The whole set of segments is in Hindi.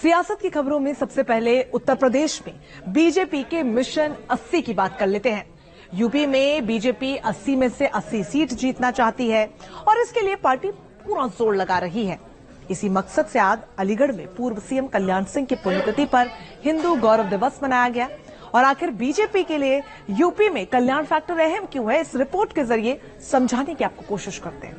सियासत की खबरों में सबसे पहले उत्तर प्रदेश में बीजेपी के मिशन 80 की बात कर लेते हैं। यूपी में बीजेपी 80 में से 80 सीट जीतना चाहती है और इसके लिए पार्टी पूरा जोर लगा रही है। इसी मकसद से आज अलीगढ़ में पूर्व सीएम कल्याण सिंह की पुण्यतिथि पर हिंदू गौरव दिवस मनाया गया। और आखिर बीजेपी के लिए यूपी में कल्याण फैक्टर अहम क्यों है, इस रिपोर्ट के जरिए समझाने की आपको कोशिश करते हैं।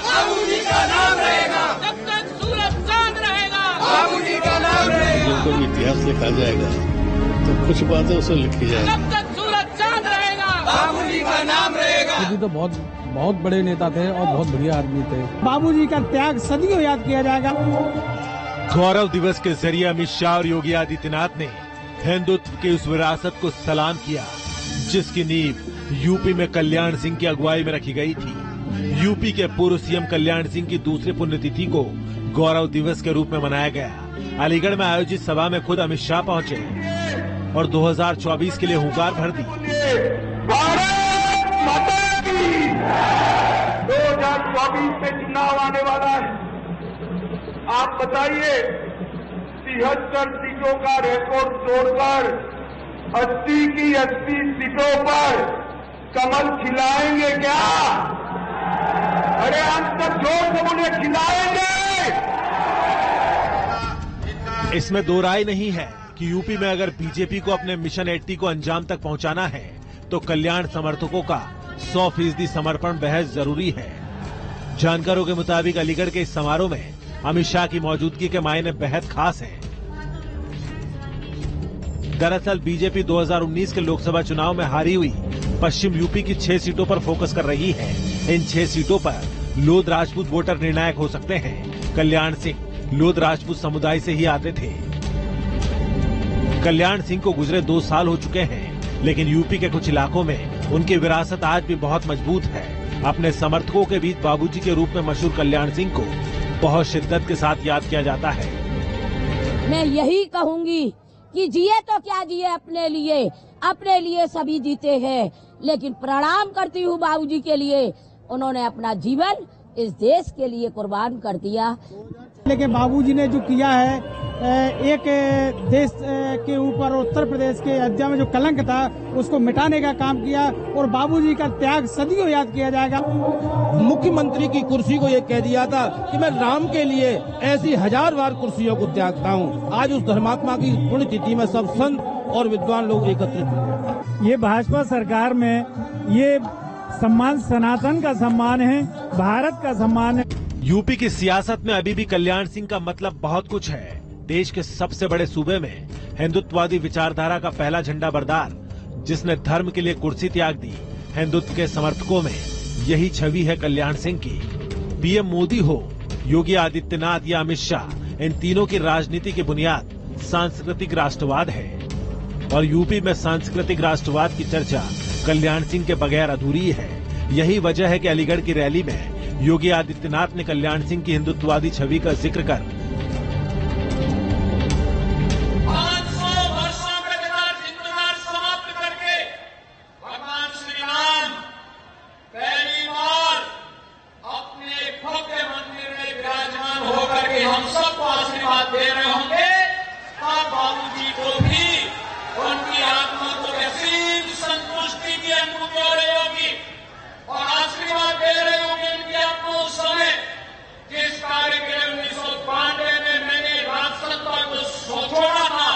बाबूजी का नाम रहेगा, जब तक सूरज चांद रहेगा, बाबूजी का नाम रहेगा। जब कोई इतिहास लिखा जाएगा तो कुछ बातें उसमें लिखी जाएगी। जब तक सूरज चांद रहेगा, बाबूजी का नाम रहेगा। बाबूजी तो बहुत बड़े नेता थे और बहुत बढ़िया आदमी थे। बाबूजी का त्याग सदियों याद किया जाएगा। गौरव दिवस के जरिए अमित शाह और योगी आदित्यनाथ ने हिंदुत्व की उस विरासत को सलाम किया जिसकी नींव यूपी में कल्याण सिंह की अगुवाई में रखी गई थी। यूपी के पूर्व सीएम कल्याण सिंह की दूसरी पुण्यतिथि को गौरव दिवस के रूप में मनाया गया। अलीगढ़ में आयोजित सभा में खुद अमित शाह पहुंचे और 2024 के लिए हुंकार भर दी। 2024 में चुनाव आने वाला है। आप बताइए, 73 सीटों का रिकॉर्ड तोड़कर 80 की 80 सीटों पर कमल खिलाएंगे क्या? अरे अंत तक जोर से उन्हें खिलाएंगे। इसमें दो राय नहीं है कि यूपी में अगर बीजेपी को अपने मिशन 80 को अंजाम तक पहुंचाना है तो कल्याण समर्थकों का 100% समर्पण बेहद जरूरी है। जानकारों के मुताबिक अलीगढ़ के इस समारोह में अमित शाह की मौजूदगी के मायने बेहद खास है। दरअसल बीजेपी 2019 के लोकसभा चुनाव में हारी हुई पश्चिम यूपी की 6 सीटों पर फोकस कर रही है। इन 6 सीटों पर लोध राजपूत वोटर निर्णायक हो सकते हैं। कल्याण सिंह लोध राजपूत समुदाय से ही आते थे। कल्याण सिंह को गुजरे 2 साल हो चुके हैं, लेकिन यूपी के कुछ इलाकों में उनकी विरासत आज भी बहुत मजबूत है। अपने समर्थकों के बीच बाबूजी के रूप में मशहूर कल्याण सिंह को बहुत शिद्दत के साथ याद किया जाता है। मैं यही कहूंगी कि जिए तो क्या जिए, अपने लिए सभी जीते हैं, लेकिन प्रणाम करती हूँ बाबूजी के लिए। उन्होंने अपना जीवन इस देश के लिए कुर्बान कर दिया। लेकिन बाबूजी ने जो किया है, एक देश के ऊपर उत्तर प्रदेश के अयोध्या में जो कलंक था उसको मिटाने का काम किया और बाबूजी का त्याग सदियों याद किया जाएगा। मुख्यमंत्री की कुर्सी को ये कह दिया था कि मैं राम के लिए ऐसी 1000 बार कुर्सियों को त्यागता हूँ। आज उस धर्मात्मा की पुण्यतिथि में सब संत और विद्वान लोग एकत्रित हुए। ये भाजपा सरकार में ये सम्मान सनातन का सम्मान है, भारत का सम्मान है। यूपी की सियासत में अभी भी कल्याण सिंह का मतलब बहुत कुछ है। देश के सबसे बड़े सूबे में हिंदुत्ववादी विचारधारा का पहला झंडा बरदार, जिसने धर्म के लिए कुर्सी त्याग दी। हिंदुत्व के समर्थकों में यही छवि है कल्याण सिंह की। पीएम मोदी हो, योगी आदित्यनाथ या अमित शाह, इन तीनों की राजनीति की बुनियाद सांस्कृतिक राष्ट्रवाद है और यूपी में सांस्कृतिक राष्ट्रवाद की चर्चा कल्याण सिंह के बगैर अधूरी है। यही वजह है कि अलीगढ़ की रैली में योगी आदित्यनाथ ने कल्याण सिंह की हिंदुत्ववादी छवि का जिक्र कर 500 वर्षों के बाद इंतजार समाप्त करके भगवान श्री राम पहली बार अपने भव्य मंदिर में विराजमान होकर के हम सबको आशीर्वाद दे रहे होंगे। तब बाबूजी को भी उनकी आत्मा को असीम संतुष्टि की अनुभूति हो रही होगी और आशीर्वाद दे रहे होंगे उनकी आत्मा उस समय जिस कार्य के 1992 में मैंने राजसत्ता को छोड़ा था।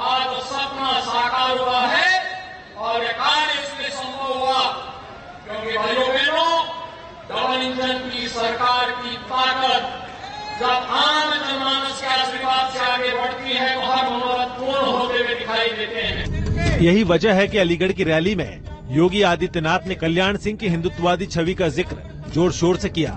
आज वो सपना साकार हुआ है और ये कार्य इसलिए संभव हुआ क्योंकि भाइयों बहनों, डबल इंजन की सरकार की ताकत जब आम जनमानस के आशीर्वाद से आगे बढ़ती है तो हर मनोरथ पूर्ण होते हुए दिखाई देते हैं। यही वजह है कि अलीगढ़ की रैली में योगी आदित्यनाथ ने कल्याण सिंह की हिंदुत्ववादी छवि का जिक्र जोर शोर से किया।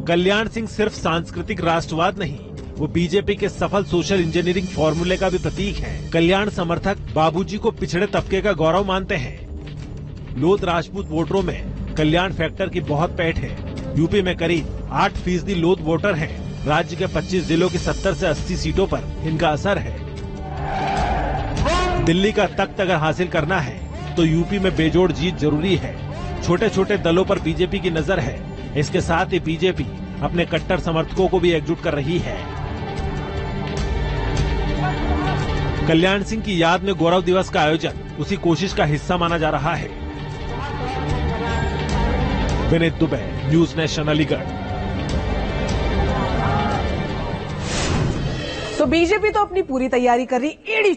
कल्याण सिंह सिर्फ सांस्कृतिक राष्ट्रवाद नहीं, वो बीजेपी के सफल सोशल इंजीनियरिंग फॉर्मूले का भी प्रतीक है। कल्याण समर्थक बाबूजी को पिछड़े तबके का गौरव मानते हैं। लोध राजपूत वोटरों में कल्याण फैक्टर की बहुत पैठ है। यूपी में करीब 8% लोध वोटर हैं। राज्य के 25 जिलों की 70 से 80 सीटों पर इनका असर है। दिल्ली का तख्त अगर हासिल करना है तो यूपी में बेजोड़ जीत जरूरी है। छोटे छोटे दलों पर बीजेपी की नजर है। इसके साथ ही बीजेपी अपने कट्टर समर्थकों को भी एकजुट कर रही है। कल्याण सिंह की याद में गौरव दिवस का आयोजन उसी कोशिश का हिस्सा माना जा रहा है। Vineet Dubey, news nation, Aligarh. तो बीजेपी तो अपनी पूरी तैयारी कर रही, एड़ी